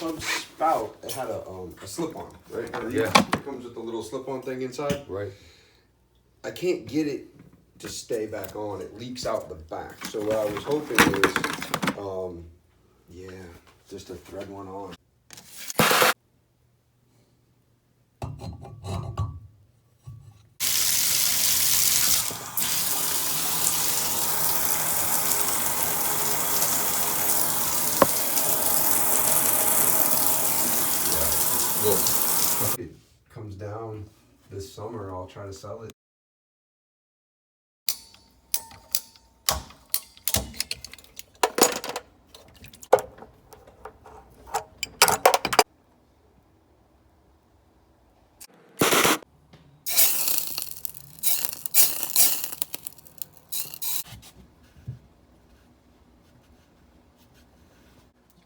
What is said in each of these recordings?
tub spout, it had a slip-on, right? Yeah. It comes with a little slip-on thing inside. Right. I can't get it to stay back on. It leaks out the back. So what I was hoping is, yeah, just to thread one on. If it comes down this summer, I'll try to sell it.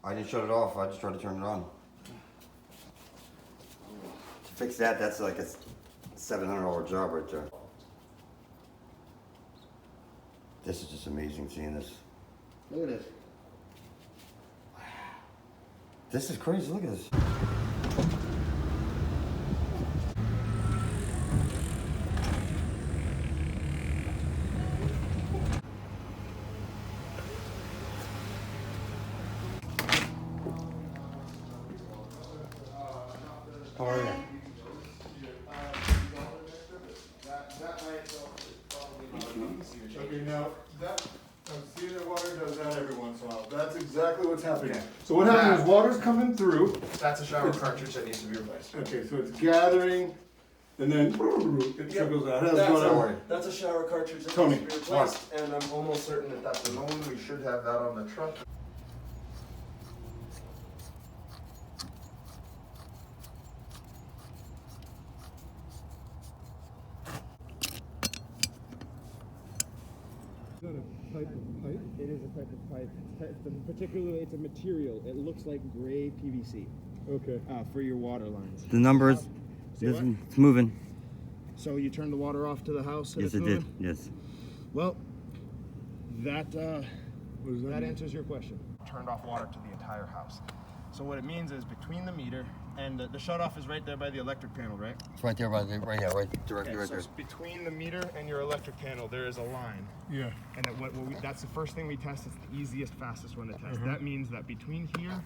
I didn't shut it off, I just tried to turn it on. To fix that, that's like a $700 job right there. This is just amazing seeing this. Look at this. This is crazy, look at this. How are you? Okay, now that see the water does that every once in a while. That's exactly what's happening. Yeah. So what happens is water's coming through. That's a shower cartridge that needs to be replaced. Okay, so it's gathering, and then it trickles out. That's a shower cartridge that Tony, needs to be replaced, and I'm almost certain that that's a Moen. We should have that on the truck. Is that a type of pipe? It is a type of pipe. Particularly, it's a material. It looks like gray PVC. Okay. For your water lines. The numbers, it's moving. So you turn the water off to the house and Yes, it's it moving? did, yes. Well, that answers your question. Turned off water to the entire house. So what it means is between the meter and the shut-off is right there by the electric panel, right? It's right there, right directly right there. So between the meter and your electric panel, there is a line. Yeah. And that's the first thing we test. It's the easiest, fastest one to test. That means that between here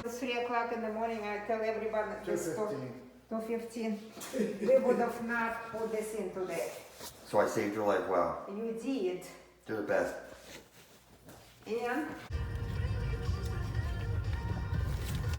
It's 3 o'clock in the morning. I tell everyone that this 2:15. We would have not put this in today. So I saved your life, wow. You did. You're the best. And